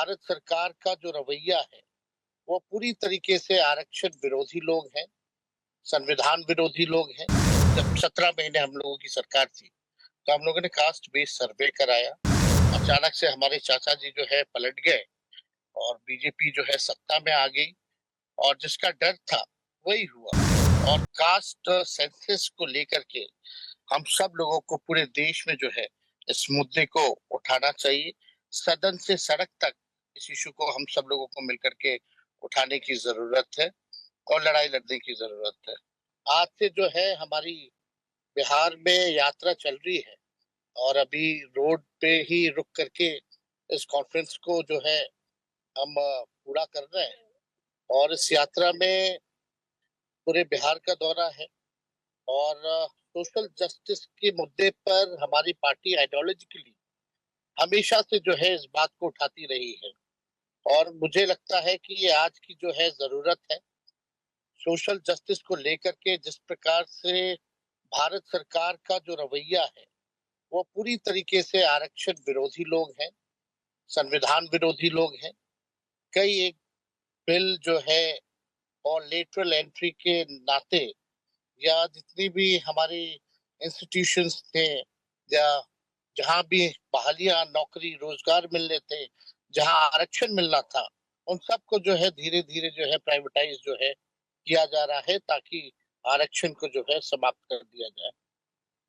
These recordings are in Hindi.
भारत सरकार का जो रवैया है वो पूरी तरीके से आरक्षण विरोधी लोग हैं, संविधान विरोधी लोग हैं। जब 17 महीने हम लोगों की सरकार थी तो हम लोगों ने कास्ट बेस्ड सर्वे कराया। अचानक से हमारे चाचा जी जो है पलट गए और बीजेपी जो है सत्ता में आ गई और जिसका डर था वही हुआ। और कास्ट सेंसस को लेकर के हम सब लोगों को पूरे देश में जो है इस मुद्दे को उठाना चाहिए। सदन से सड़क तक इस इशू को हम सब लोगों को मिलकर के उठाने की जरूरत है और लड़ाई लड़ने की जरूरत है। आज से जो है हमारी बिहार में यात्रा चल रही है और अभी रोड पे ही रुक करके इस कॉन्फ्रेंस को जो है हम पूरा कर रहे हैं। और इस यात्रा में पूरे बिहार का दौरा है और सोशल जस्टिस के मुद्दे पर हमारी पार्टी आइडियोलॉजिकली हमेशा से जो है इस बात को उठाती रही है। और मुझे लगता है कि ये आज की जो है जरूरत है। सोशल जस्टिस को लेकर के जिस प्रकार से भारत सरकार का जो रवैया है वो पूरी तरीके से आरक्षण विरोधी लोग हैं, संविधान विरोधी लोग हैं। कई एक बिल जो है और लेटरल एंट्री के नाते या जितनी भी हमारी इंस्टीट्यूशंस थे या जहां भी बहालियां नौकरी रोजगार मिलने थे, जहां आरक्षण मिलना था, उन सबको जो है धीरे धीरे जो है प्राइवेटाइज जो है किया जा रहा है ताकि आरक्षण को जो है समाप्त कर दिया जाए।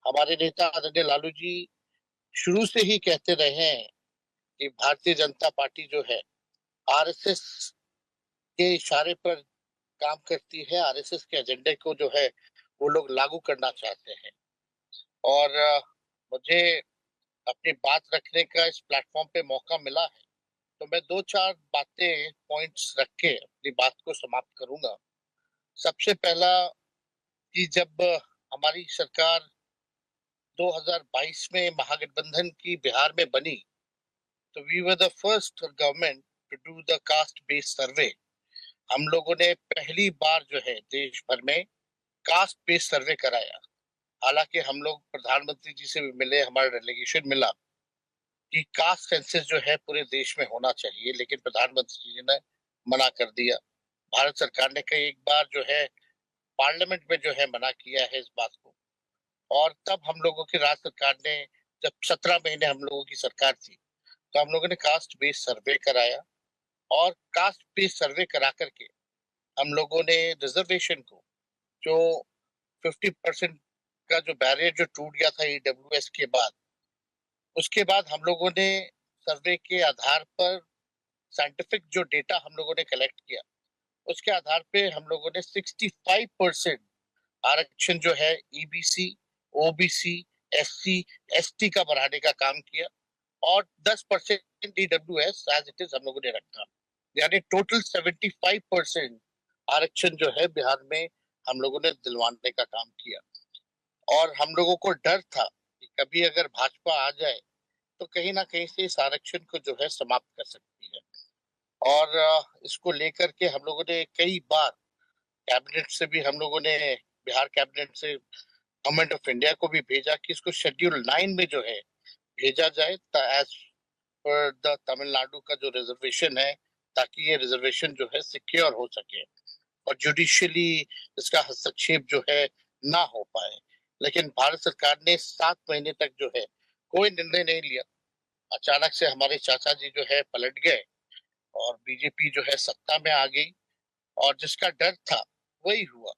हमारे नेता आदरणीय लालू जी शुरू से ही कहते रहे हैं कि भारतीय जनता पार्टी जो है आरएसएस के इशारे पर काम करती है, आरएसएस के एजेंडे को जो है वो लोग लागू करना चाहते हैं। और मुझे अपनी बात रखने का इस प्लेटफॉर्म पे मौका मिला है तो मैं दो चार बातें पॉइंट्स रख के अपनी बात को समाप्त करूंगा। सबसे पहला कि जब हमारी सरकार 2022 में महागठबंधन की बिहार में बनी तो we were the first government to do the caste based survey. हम लोगों ने पहली बार जो है देश भर में कास्ट बेस्ड सर्वे कराया। हालांकि हम लोग प्रधानमंत्री जी से भी मिले, हमारा डेलीगेशन मिला कि कास्ट सेंसस जो है पूरे देश में होना चाहिए, लेकिन प्रधानमंत्री जी ने मना कर दिया। भारत सरकार ने कई एक बार जो है पार्लियामेंट में जो है मना किया है इस बात को। और तब हम लोगों की राज्य सरकार ने, जब 17 महीने हम लोगों की सरकार थी तो हम लोगों ने कास्ट बेस्ड सर्वे कराया। और कास्ट बेस्ड सर्वे करा करके हम लोगों ने रिजर्वेशन को, जो 50% का जो बैरियर जो टूट गया था ईडब्ल्यूएस के बाद, उसके बाद हम लोगों ने सर्वे के आधार पर साइंटिफिक जो डेटा हम लोगों ने कलेक्ट किया उसके आधार पे हम लोगों ने 65% आरक्षण जो है ईबीसी, ओबीसी, एससी, एसटी का बढ़ाने का काम किया और 10% ईडब्ल्यूएस एज इट इज हम लोगों ने रखा। यानी टोटल 75% आरक्षण जो है बिहार में हम लोगों ने दिलवाने का काम किया। और हम लोगों को डर था कि कभी अगर भाजपा आ जाए तो कहीं ना कहीं से इस आरक्षण को जो है समाप्त कर सकती है। और इसको लेकर के हम लोगों ने कई बार कैबिनेट से भी, हम लोगों ने बिहार कैबिनेट से गवर्नमेंट ऑफ इंडिया को भी भेजा कि इसको शेड्यूल 9 में जो है भेजा जाए एज पर द तमिलनाडु का जो रिजर्वेशन है, ताकि ये रिजर्वेशन जो है सिक्योर हो सके और जुडिशियली इसका हस्तक्षेप जो है ना हो पाए। लेकिन भारत सरकार ने 7 महीने तक जो है कोई निर्णय नहीं लिया। अचानक से हमारे चाचा जी जो है पलट गए और बीजेपी जो है सत्ता में आ गई और जिसका डर था वही हुआ।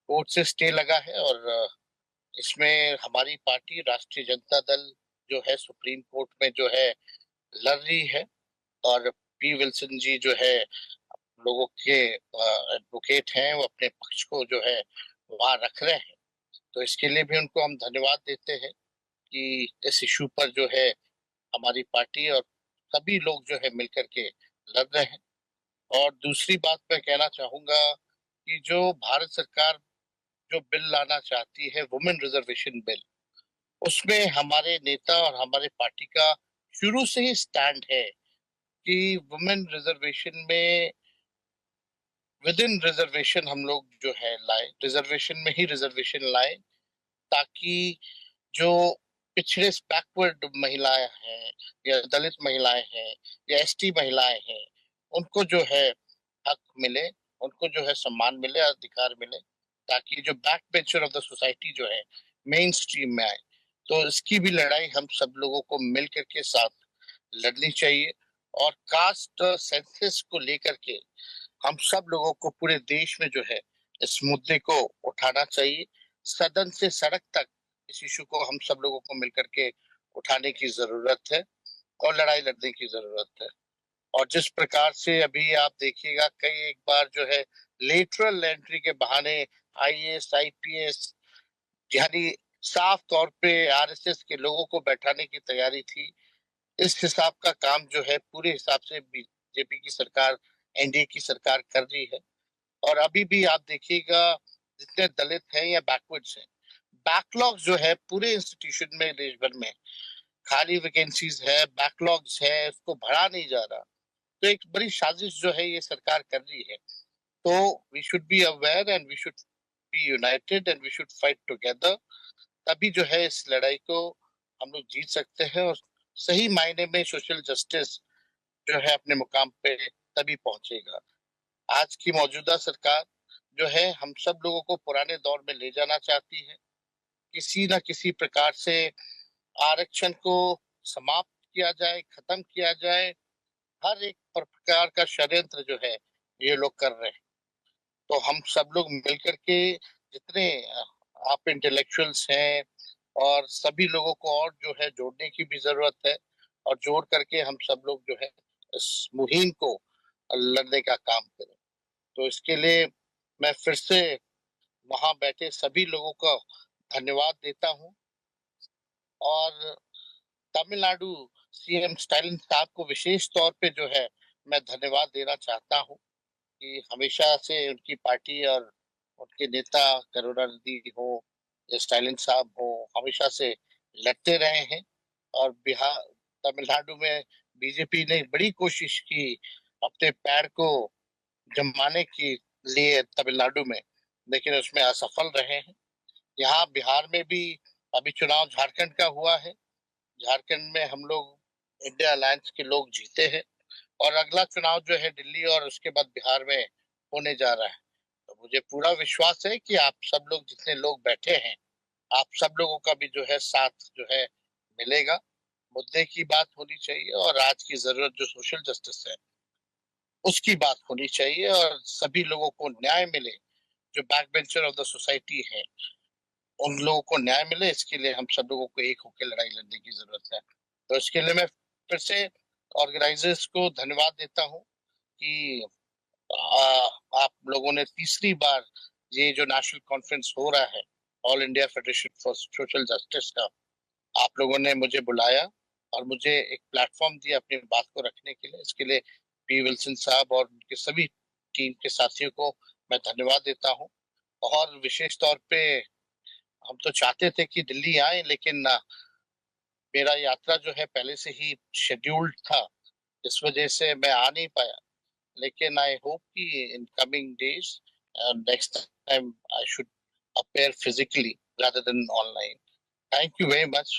कोर्ट से स्टे लगा है और इसमें हमारी पार्टी राष्ट्रीय जनता दल जो है सुप्रीम कोर्ट में जो है लड़ रही है। और पी विल्सन जी जो है लोगों के एडवोकेट हैं, वो अपने पक्ष को जो है वहां रख रहे हैं। तो इसके लिए भी उनको हम धन्यवाद देते हैं कि इस इशू पर जो है हमारी पार्टी और सभी लोग जो है मिलकर के लड़ रहे हैं। और दूसरी बात मैं कहना चाहूंगा कि जो भारत सरकार जो बिल लाना चाहती है, वुमेन रिजर्वेशन बिल, उसमें हमारे नेता और हमारे पार्टी का शुरू से ही स्टैंड है कि वुमेन रिजर्वेशन में विद इन रिजर्वेशन हम लोग जो है लाए, रिजर्वेशन में ही रिजर्वेशन लाए, ताकि जो पिछड़े बैकवर्ड महिलाएं हैं या दलित महिलाएं हैं या एसटी महिलाएं हैं, उनको जो है हक मिले, उनको जो है सम्मान मिले, अधिकार मिले, ताकि जो back bencher of the society जो है मेन स्ट्रीम में आए। तो इसकी भी लड़ाई हम सब लोगों को मिलकर के साथ लड़नी चाहिए। और कास्ट सेंसस को लेकर के हम सब लोगों को पूरे देश में जो है इस मुद्दे को उठाना चाहिए। सदन से सड़क तक इस इशू को हम सब लोगों को मिलकर के उठाने की जरूरत है और लड़ाई लड़ने की जरूरत है। और जिस प्रकार से अभी आप देखिएगा, कई एक बार जो है लेटरल एंट्री के बहाने आईएएस आईपीएस, यानी साफ तौर पे आरएसएस के लोगों को बैठाने की तैयारी थी। इस हिसाब का काम जो है पूरे हिसाब से बीजेपी की सरकार, एनडीए की सरकार कर रही है। और अभी भी आप देखिएगा, जितने दलित हैं या बैकवर्ड्स हैं, बैकलॉग जो है पूरे इंस्टीट्यूशन में देश भर में खाली वैकेंसीज है, बैकलॉग्स है, उसको भरा नहीं जा रहा। तो एक बड़ी साजिश जो है ये सरकार कर रही है। तो we should be aware and we should be united and we should fight together. तभी जो है इस लड़ाई को हम लोग जीत सकते हैं और सही मायने में सोशल जस्टिस जो है अपने मुकाम पे तभी पहुंचेगा। आज की मौजूदा सरकार जो है हम सब लोगों को पुराने दौर में ले जाना चाहती है। किसी न किसी प्रकार से आरक्षण को समाप्त किया जाए, खत्म किया जाए। हर एक प्रकार का षड्यंत्र जो है ये लोग कर रहे हैं। तो हम सब लोग मिलकर के, जितने आप इंटेलेक्चुअल्स हैं और सभी लोगों को और जो है जोड़ने की भी जरूरत है। और जोड़ करके हम सब लोग जो है इस मुहिम को लड़ने का काम करें। तो इसके लिए मैं फिर से वहां बैठे सभी लोगों को धन्यवाद देता हूं। और तमिलनाडु सीएम स्टालिन साहब को विशेष तौर पे जो है मैं धन्यवाद देना चाहता हूं कि हमेशा से उनकी पार्टी और उनके नेता करुणानिधि हो या स्टालिन साहब हो, हमेशा से लड़ते रहे हैं। और बिहार, तमिलनाडु में बीजेपी ने बड़ी कोशिश की अपने पैर को जमाने के लिए तमिलनाडु में, लेकिन उसमें असफल रहे हैं। यहाँ बिहार में भी अभी चुनाव झारखंड का हुआ है। झारखंड में हम लोग इंडिया अलायंस के लोग जीते हैं। और अगला चुनाव जो है दिल्ली और उसके बाद बिहार में होने जा रहा है। तो मुझे पूरा विश्वास है कि आप सब लोग जितने लोग बैठे हैं, आप सब लोगों का भी जो है साथ जो है मिलेगा। मुद्दे की बात होनी चाहिए और आज की जरूरत जो सोशल जस्टिस है उसकी बात होनी चाहिए और सभी लोगों को न्याय मिले। जो back bencher of the society है उन लोगों को न्याय मिले, इसके लिए हम सब लोगों को एक होकर लड़ाई लड़ने की जरूरत है। तो इसके लिए मैं फिर से ऑर्गेनाइजर्स को धन्यवाद देता हूँ कि आप लोगों ने तीसरी बार ये जो नेशनल कॉन्फ्रेंस हो रहा है all India federation for social justice का, आप लोगों ने मुझे बुलाया और मुझे एक प्लेटफॉर्म दिया अपनी बात को रखने के लिए। इसके लिए पी विल्सन साहब और उनके सभी टीम के साथियों को मैं धन्यवाद देता हूँ। और विशेष तौर पे हम तो चाहते थे कि दिल्ली आए, लेकिन मेरा यात्रा जो है पहले से ही शेड्यूल्ड था, इस वजह से मैं आ नहीं पाया। लेकिन आई होप कि in coming days next time I should appear physically rather than online. Thank you very much.